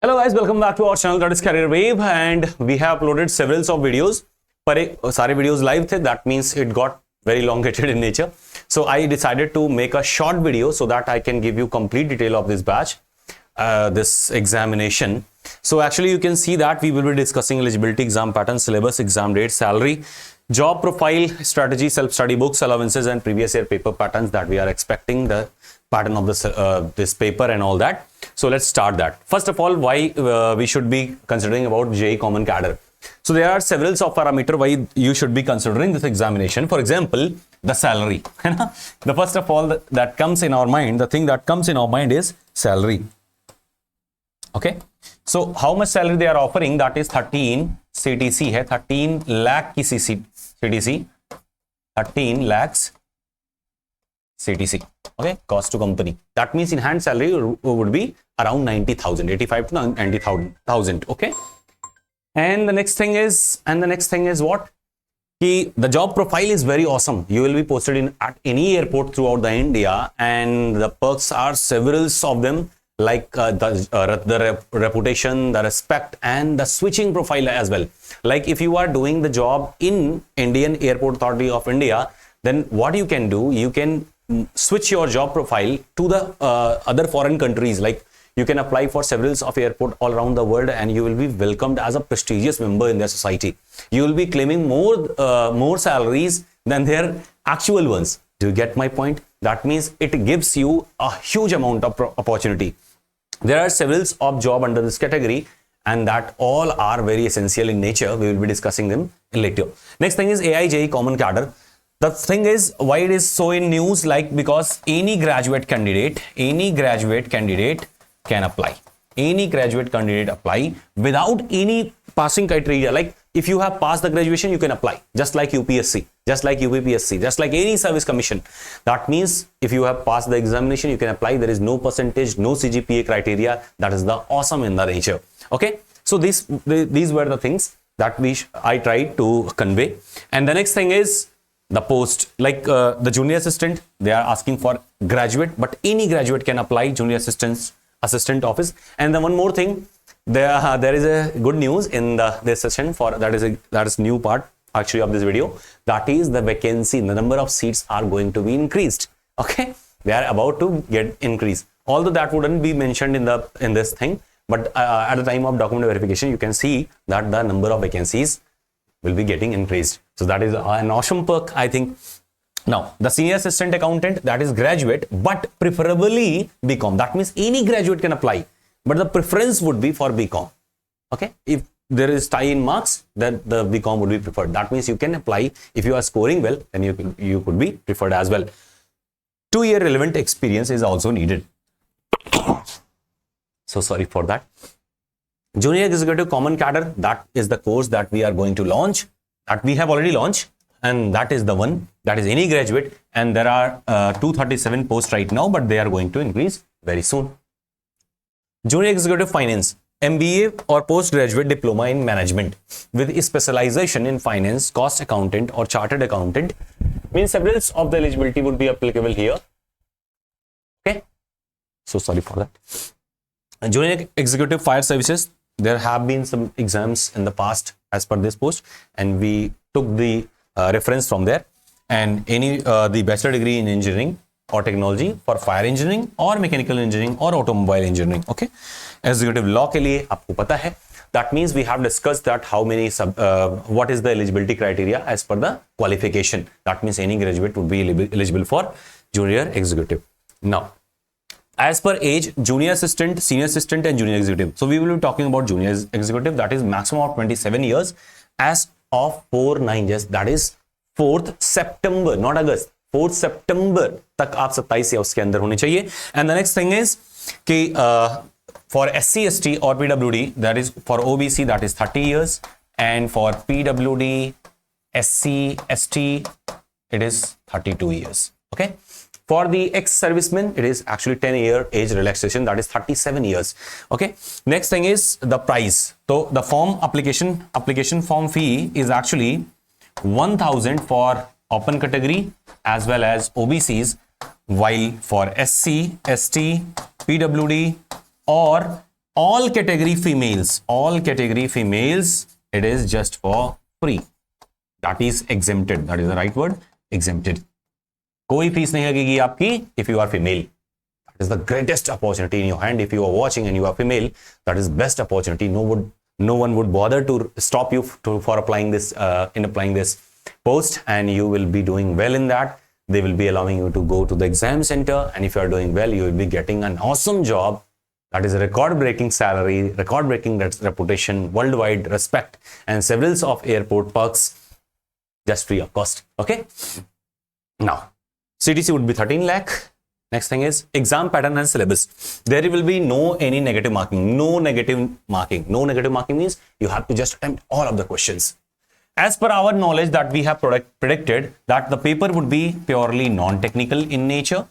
Hello guys, welcome back to our channel that is Career Wave, and we have uploaded several of videos. पर सारे videos live थे, that means it got very elongated in nature. So I decided to make a short video so that I can give you complete detail of this batch, this examination. So actually you can see that we will be discussing eligibility, exam pattern, syllabus, exam date, salary, job profile, strategy, self-study books, allowances, and previous year paper patterns that we are expecting, the pattern of this paper and all that. So let's start that. First of all, why we should be considering about JEE Common Cadre. So there are several of parameters why you should be considering this examination. For example, the salary. The first of all that comes in our mind, the thing that comes in our mind is salary. Okay. So how much salary they are offering? That is 13 CTC है, 13 lakh की CTC, 13 lakhs CTC. Okay, cost to company. That means in hand salary would be around 90,000, 85 to 90,000. Okay. And the next thing is what? The job profile is very awesome. You will be posted at any airport throughout the India, and the perks are several of them, like the reputation, the respect, and the switching profile as well. Like if you are doing the job in Indian Airport Authority of India, then what you can do, you can switch your job profile to the other foreign countries. Like you can apply for several of airport all around the world, and you will be welcomed as a prestigious member in their society. You will be claiming more salaries than their actual ones. Do you get my point? That means it gives you a huge amount of opportunity. There are several of job under this category, and that all are very essential in nature. We will be discussing them later. Next thing is AAI JE Common Cadre. The thing is why it is so in news, like because any graduate candidate can apply. Any graduate candidate apply without any passing criteria. Like if you have passed the graduation, you can apply, just like UPSC, just like UPPSC, just like any service commission. That means if you have passed the examination, you can apply. There is no percentage, no CGPA criteria. That is the awesome in the nature. Okay, so these were the things that I tried to convey. And the next thing is the post, like the junior assistant, they are asking for graduate, but any graduate can apply junior assistant office. And then one more thing, there is a good news in this session for that is new part actually of this video. That is the vacancy. The number of seats are going to be increased. Okay, they are about to get increased. Although that wouldn't be mentioned in this thing, but at the time of document verification, you can see that the number of vacancies will be getting increased. So that is an awesome perk, I think. Now, the senior assistant accountant, that is graduate, but preferably BCom. That means any graduate can apply, but the preference would be for BCom. Okay, if there is tie in marks, then the BCom would be preferred. That means you can apply. If you are scoring well, then you could be preferred as well. 2-year relevant experience is also needed. So sorry for that. Junior Executive Common Cadre, that is the course that we are going to launch, that we have already launched, and that is the one, that is any graduate, and there are 237 posts right now, but they are going to increase very soon. Junior Executive Finance, MBA or postgraduate diploma in management with specialization in finance, cost accountant or chartered accountant, means several of the eligibility would be applicable here. Okay, so sorry for that. Junior Executive Fire Services, there have been some exams in the past as per this post, and we took the reference from there. And any the bachelor degree in engineering or technology for fire engineering or mechanical engineering or automobile engineering. Okay, executive law के लिए आपको पता है. That means we have discussed that how many what is the eligibility criteria as per the qualification. That means any graduate would be eligible for junior executive. Now, as per age, junior assistant, senior assistant, and junior executive. So we will be talking about junior executive, that is maximum of 27 years as of 4/9. Yes, that is 4th September, not August. 4th September तक आप 27 या उसके अंदर होने चाहिए. And the next thing is कि for SC, ST or PWD, that is for OBC, that is 30 years, and for PWD, SC, ST, it is 32 years. Okay. For the ex-servicemen, it is actually 10-year age relaxation, that is 37 years. Okay. Next thing is the price. So the form application form fee is actually 1,000 for open category as well as OBCs, while for SC, ST, PWD or all category females, it is just for free. That is exempted. That is the right word, exempted. कोई fees नहीं लगेगी आपकी if you are female. That is the greatest opportunity in your hand. If you are watching and you are female, that is best opportunity. No one would bother to stop you for applying this post, and you will be doing well in that. They will be allowing you to go to the exam center, and if you are doing well, you will be getting an awesome job. That is a record-breaking salary, record-breaking reputation, worldwide respect, and several of airport perks just free of cost. Okay. Now, CTC would be 13 lakh. Next thing is exam pattern and syllabus. There will be no any negative marking. No negative marking. No negative marking means you have to just attempt all of the questions. As per our knowledge that we have predicted that the paper would be purely non-technical in nature,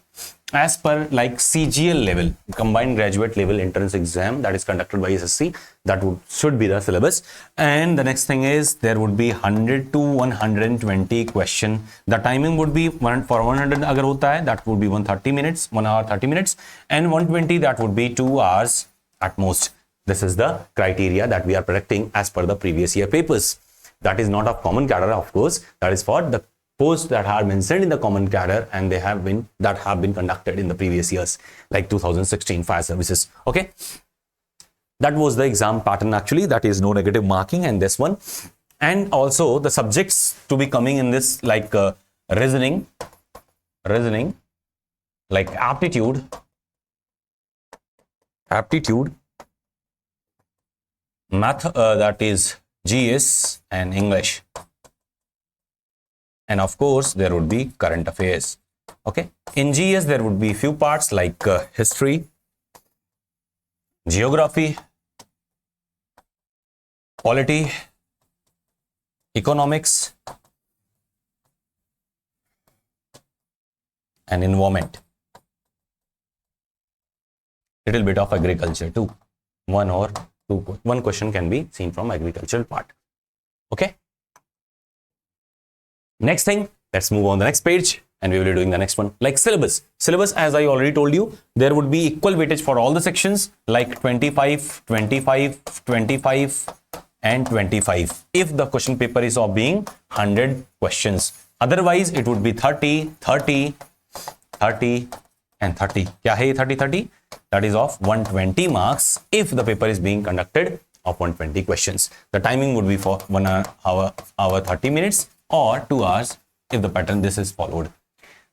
as per like CGL level, combined graduate level entrance exam that is conducted by SSC, that should be the syllabus. And the next thing is there would be 100 to 120 question. The timing would be for 100 agar hota hai, that would be 130 minutes, 1 hour 30 minutes, and 120 that would be 2 hours at most. This is the criteria that we are predicting as per the previous year papers. That is not of common cadre, of course. That is for the posts that are mentioned in the common cadre and they have been conducted in the previous years, like 2016 fire services. Okay, that was the exam pattern actually. That is no negative marking, and this one, and also the subjects to be coming in this like reasoning, like aptitude, math, that is GS, and English, and of course there would be current affairs. Okay, in GS there would be few parts like history, geography, polity, economics, and environment. Little bit of agriculture too. One question can be seen from agricultural part. Okay. Next thing, let's move on the next page and we will be doing the next one. Like syllabus. Syllabus, as I already told you, there would be equal weightage for all the sections like 25, 25, 25 and 25. If the question paper is of being 100 questions. Otherwise, it would be 30, 30, 30 and 30. Kya hai 30, 30? That is of 120 marks if the paper is being conducted of 120 questions. The timing would be for 1 hour 30 minutes or 2 hours if the pattern this is followed.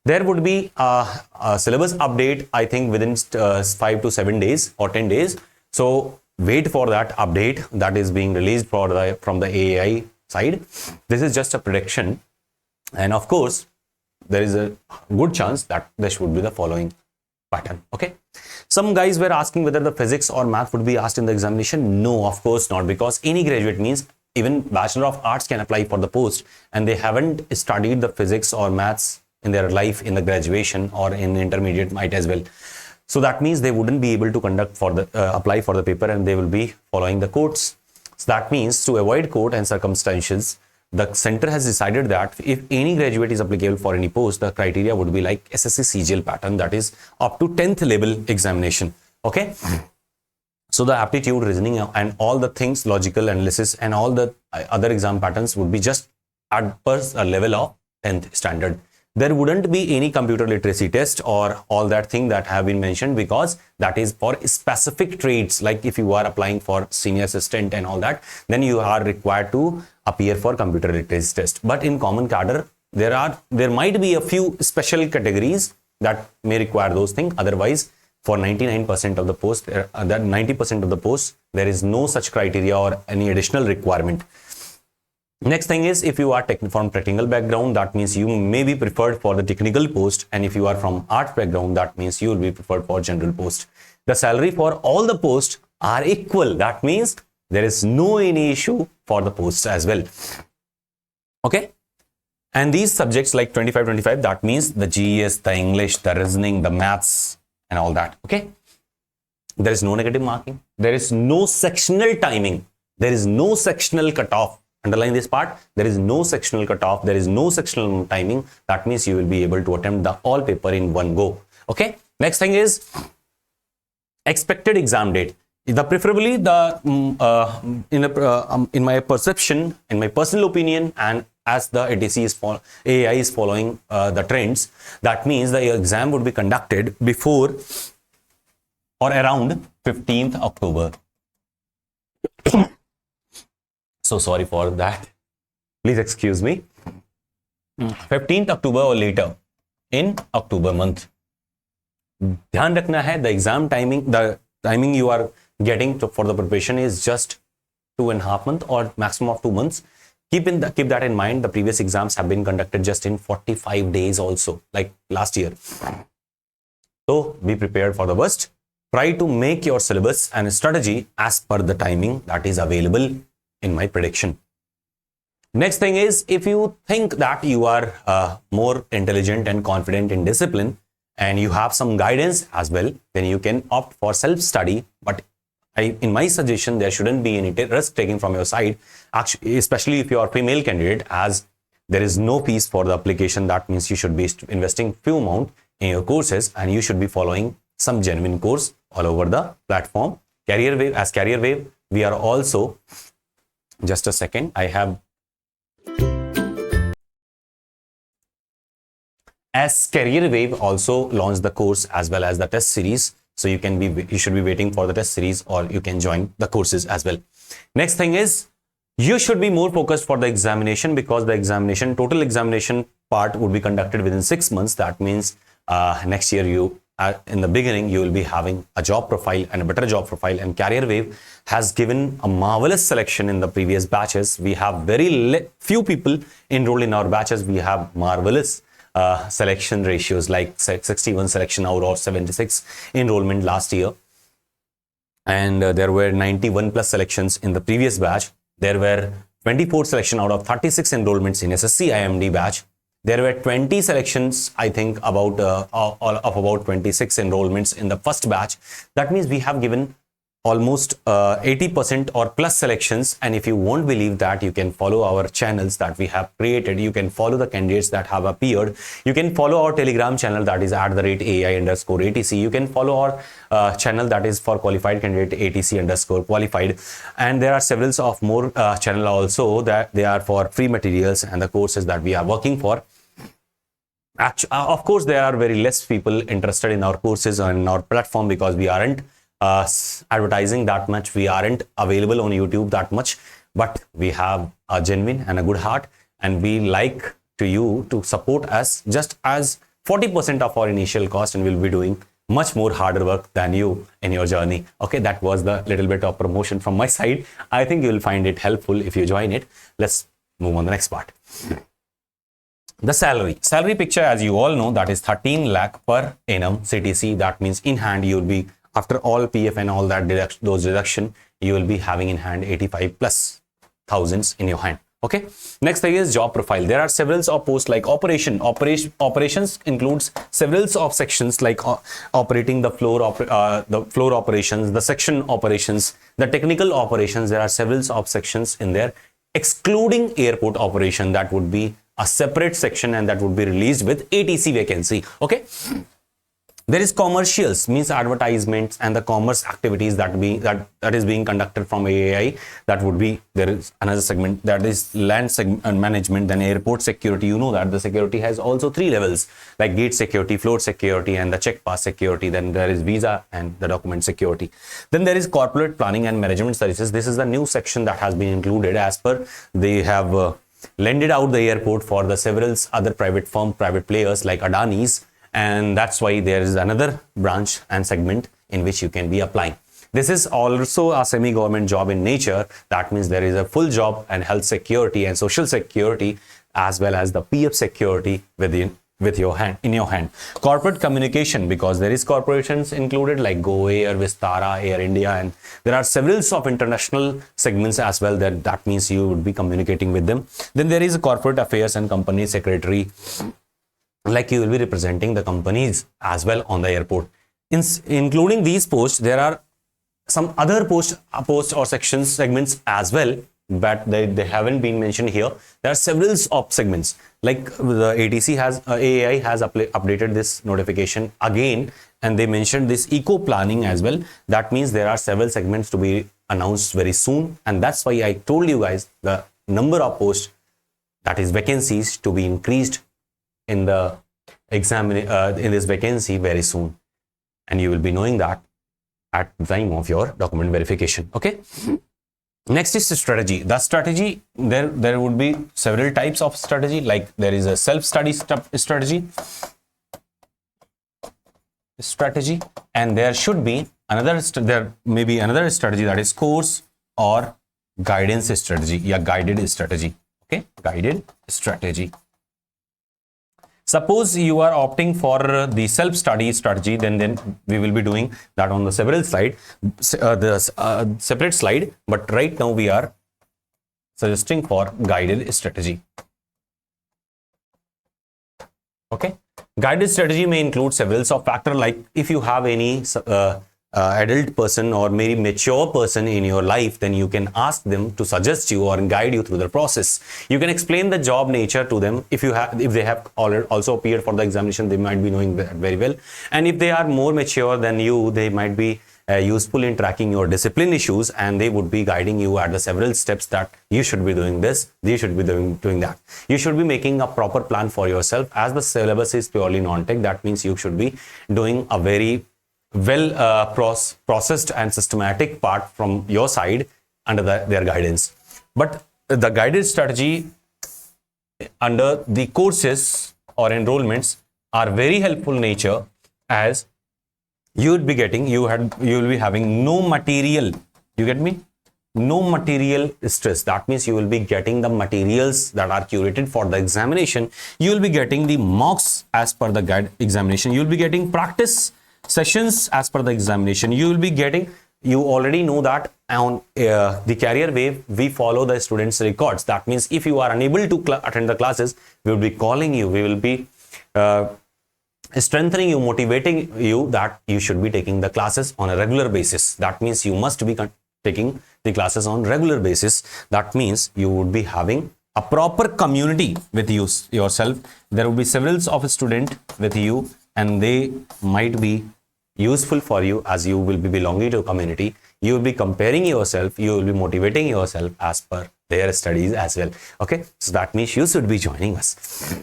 There would be a syllabus update, I think within 5 to 7 days or 10 days. So wait for that update that is being released from the AAI side. This is just a prediction, and of course there is a good chance that this would be the following pattern. Okay, some guys were asking whether the physics or math would be asked in the examination. No, of course not, because any graduate means even Bachelor of Arts can apply for the post and they haven't studied the physics or maths in their life in the graduation or in intermediate might as well. So that means they wouldn't be able to conduct for the apply for the paper, and they will be following the codes. So that means to avoid court and circumstances, the center has decided that if any graduate is applicable for any post, the criteria would be like SSC CGL pattern, that is up to 10th level examination. Okay. So the aptitude, reasoning and all the things, logical analysis and all the other exam patterns would be just at first a level of 10th standard. There wouldn't be any computer literacy test or all that thing that have been mentioned, because that is for specific trades. Like if you are applying for senior assistant and all that, then you are required to appear for computer literacy test. But in common cadre, there might be a few special categories that may require those things. Otherwise, for 99% of the post, that 90% of the post, there is no such criteria or any additional requirement. Next thing is, if you are from technical background, that means you may be preferred for the technical post, and if you are from arts background, that means you will be preferred for general post. The salary for all the posts are equal. That means there is no any issue for the posts as well. Okay. And these subjects like 25, that means the GES, the English, the reasoning, the maths and all that. Okay. There is no negative marking. There is no sectional timing. There is no sectional cutoff. Underline this part. There is no sectional cutoff. There is no sectional timing. That means you will be able to attempt the all paper in one go. Okay. Next thing is expected exam date. the preferably the in my perception, in my personal opinion, and as the AAI is following the trends, that means the exam would be conducted before or around 15th October. So sorry for that. Please excuse me. 15th October or later in October month. ध्यान रखना है, the exam timing, the timing you are getting for the preparation is just 2.5 months or maximum of 2 months. Keep that in mind. The previous exams have been conducted just in 45 days also, like last year. So be prepared for the worst. Try to make your syllabus and strategy as per the timing that is available in my prediction. Next thing is, if you think that you are more intelligent and confident in discipline and you have some guidance as well, then you can opt for self-study. But in my suggestion, there shouldn't be any risk taking from your side, actually, especially if you are a female candidate, as there is no fees for the application. That means you should be investing few amount in your courses, and you should be following some genuine course all over the platform. Career Wave, as Career Wave, we are also, just a second, I have, as Career Wave also launched the course as well as the test series. So you should be waiting for the test series, or you can join the courses as well. Next thing is, you should be more focused for the examination, because the total examination part would be conducted within 6 months. That means next year in the beginning, you will be having a job profile and a better job profile. And Career Wave has given a marvelous selection in the previous batches. We have very few people enrolled in our batches. We have marvelous selection ratios, like 61 selection out of 76 enrollment last year, and there were 91 plus selections in the previous batch. There were 24 selection out of 36 enrollments in SSC IMD batch. There were 20 selections, I think, about 26 enrollments in the first batch. That means we have given almost 80% or plus selections. And if you won't believe that, you can follow our channels that we have created. You can follow the candidates that have appeared. You can follow our Telegram channel, that is @AAI_ATC. You can follow our channel that is for qualified candidate, ATC_qualified. And there are several of more channel also, that they are for free materials and the courses that we are working for. Of course, there are very less people interested in our courses or in our platform, because we aren't advertising that much. We aren't available on YouTube that much, but we have a genuine and a good heart, and we like you to support us just as 40% of our initial cost, and we'll be doing much more harder work than you in your journey. Okay, that was the little bit of promotion from my side. I think you will find it helpful if you join it. Let's move on the next part. The salary picture, as you all know, that is 13 lakh per annum CTC. That means in hand you will be, after all PF and all that those deduction, you will be having in hand 85 plus thousands in your hand. Okay. Next thing is job profile. There are several of posts like operations includes several of sections like operating the floor operations, the section operations, the technical operations. There are several of sections in there, excluding airport operation. That would be a separate section, and that would be released with ATC vacancy. Okay. There is commercials, means advertisements and the commerce activities that is being conducted from AAI. That would be, there is another segment, that is land management, then airport security. You know that the security has also 3 levels, like gate security, floor security, and the check pass security. Then there is visa and the document security. Then there is corporate planning and management services. This is the new section that has been included, as per they have lended out the airport for the several other private players like Adani's. And that's why there is another branch and segment in which you can be applying. This is also a semi-government job in nature. That means there is a full job and health security and social security, as well as the PF security in your hand. Corporate communication, because there is corporations included like Go Air, Vistara, Air India, and there are several of international segments as well. That means you would be communicating with them. Then there is a corporate affairs and company secretary, like you will be representing the companies as well on the airport. Including these posts, there are some other posts or segments as well, but they haven't been mentioned here. There are several of segments, like the ATC has AAI has updated this notification again, and they mentioned this eco planning as well. That means there are several segments to be announced very soon, and that's why I told you guys the number of posts, that is vacancies, to be increased in the exam in this vacancy very soon, and you will be knowing that at the time of your document verification. Okay. Next is strategy. The strategy, there would be several types of strategy, like there is a self-study strategy, and there should be another, there may be another strategy, that is course or guidance strategy, yeah, guided strategy. Okay, guided strategy. Suppose you are opting for the self-study strategy, then we will be doing that on the several slide, separate slide. But right now we are suggesting for guided strategy. Okay, guided strategy may include several of factors, like if you have any adult person or maybe mature person in your life, then you can ask them to suggest you or guide you through the process. You can explain the job nature to them. If they have also appeared for the examination, they might be knowing that very well. And if they are more mature than you, they might be useful in tracking your discipline issues, and they would be guiding you at the several steps that you should be doing this, you should be doing that. You should be making a proper plan for yourself, as the syllabus is purely non-tech. That means you should be doing a very well processed and systematic part from your side under their guidance. But the guided strategy under the courses or enrollments are very helpful nature, as you would be getting, you will be having no material, you get me, no material stress. That means you will be getting the materials that are curated for the examination. You will be getting the mocks as per the guide examination. You will be getting practice sessions as per the examination. You will be getting, you already know that on the career wave, we follow the students' records. That means if you are unable to attend the classes, we will be calling you, we will be strengthening you, motivating you that you should be taking the classes on a regular basis. That means you must be taking the classes on regular basis. That means you would be having a proper community with you yourself. There will be several of students with you, and they might be useful for you, as you will be belonging to a community. You will be comparing yourself, you will be motivating yourself as per their studies as well. Okay, so that means you should be joining us.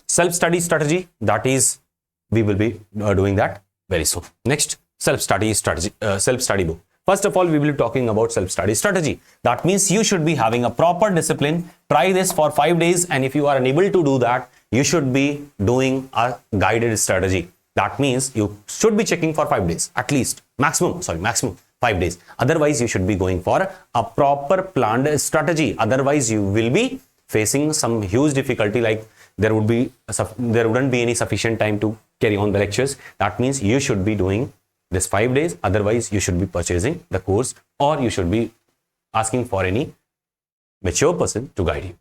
Self-study strategy, that is, we will be doing that very soon. Next, self-study strategy, self-study book. First of all, we will be talking about self-study strategy. That means you should be having a proper discipline. Try this for 5 days, and if you are unable to do that, you should be doing a guided strategy. That means you should be checking for 5 days, at least, maximum 5 days. Otherwise, you should be going for a proper planned strategy. Otherwise, you will be facing some huge difficulty, like there wouldn't be any sufficient time to carry on the lectures. That means you should be doing this 5 days. Otherwise, you should be purchasing the course, or you should be asking for any mature person to guide you.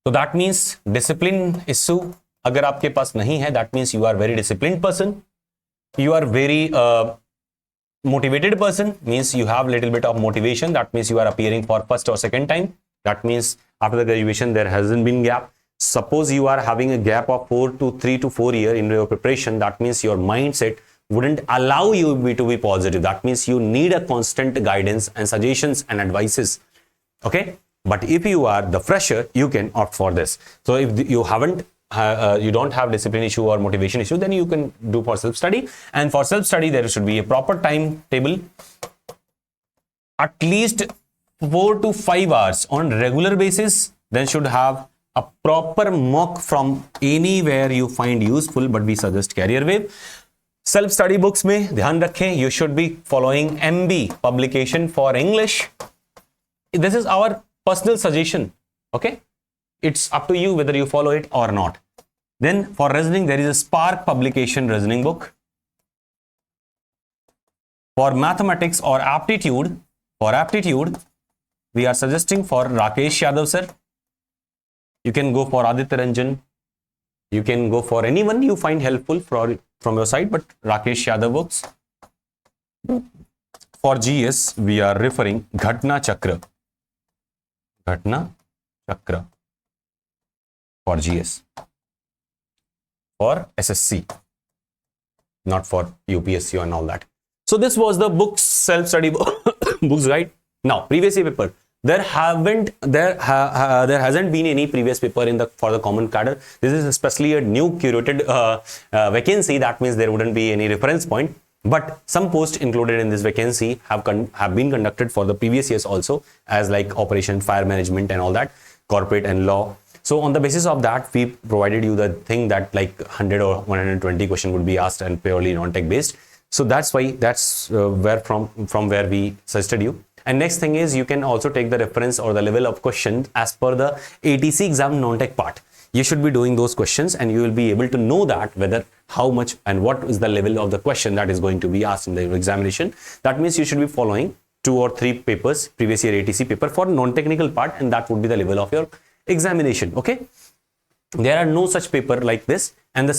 So that means discipline issue अगर आपके पास नहीं है, that means you are very disciplined person, you are very motivated person, means you have little bit of motivation. That means you are appearing for first or second time. That means after the graduation there hasn't been gap. Suppose you are having a gap of 3 to 4 years in your preparation. That means your mindset wouldn't allow you to be positive. That means you need a constant guidance and suggestions and advices. Okay, but if you are the fresher, you can opt for this. So if you don't have discipline issue or motivation issue, then you can do for self-study. And for self-study, there should be a proper timetable, at least 4 to 5 hours on regular basis. Then should have a proper mock from anywhere you find useful, but we suggest career wave. Self-study books में ध्यान रखें, you should be following MB publication for English. This is our personal suggestion. Okay, it's up to you whether you follow it or not. Then for reasoning, there is a Spark publication reasoning book. For mathematics or aptitude, we are suggesting for Rakesh Yadav sir. You can go for Aditya Ranjan. You can go for anyone you find helpful from your side, but Rakesh Yadav books. for GS, we are referring Ghatna Chakra for GS, for SSC, not for UPSC and all that. So this was the books, self-study books guide. Now, previous year paper. There hasn't been any previous paper for the common cadre. This is especially a new curated vacancy. That means there wouldn't be any reference point. But some posts included in this vacancy have been conducted for the previous years also, as like operation, fire management and all that, corporate and law. So on the basis of that, we provided you the thing that like 100 or 120 question would be asked and purely non-tech based. So that's why where from where we suggested you. And next thing is, you can also take the reference or the level of questions as per the ATC exam non-tech part. You should be doing those questions and you will be able to know that whether how much and what is the level of the question that is going to be asked in the examination. That means you should be following 2 or 3 papers, previous year ATC paper for non-technical part, and that would be the level of your examination. Okay. There are no such paper like this, and the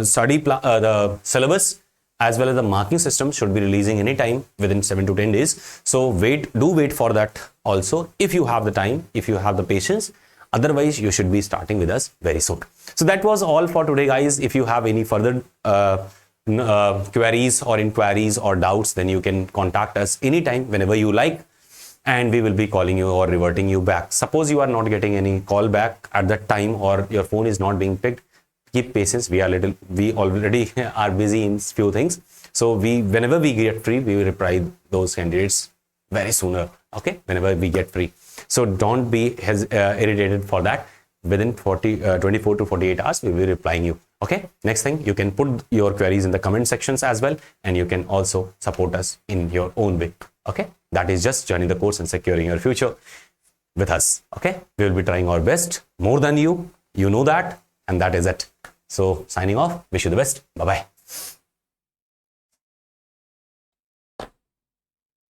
the syllabus as well as the marking system should be releasing anytime within 7 to 10 days. So do wait for that also, if you have the time, if you have the patience. Otherwise, you should be starting with us very soon. So that was all for today, guys. If you have any further queries or inquiries or doubts, then you can contact us anytime, whenever you like, and we will be calling you or reverting you back. Suppose you are not getting any call back at that time, or your phone is not being picked, keep patience. We already are busy in few things. So whenever we get free, we will reply those candidates very sooner. Okay, whenever we get free. So don't be irritated for that. Within 24 to 48 hours, we will be replying you. Okay. Next thing, you can put your queries in the comment sections as well, and you can also support us in your own way. Okay. That is just joining the course and securing your future with us. Okay. We will be trying our best more than you. You know that, and that is it. So signing off. Wish you the best. Bye bye.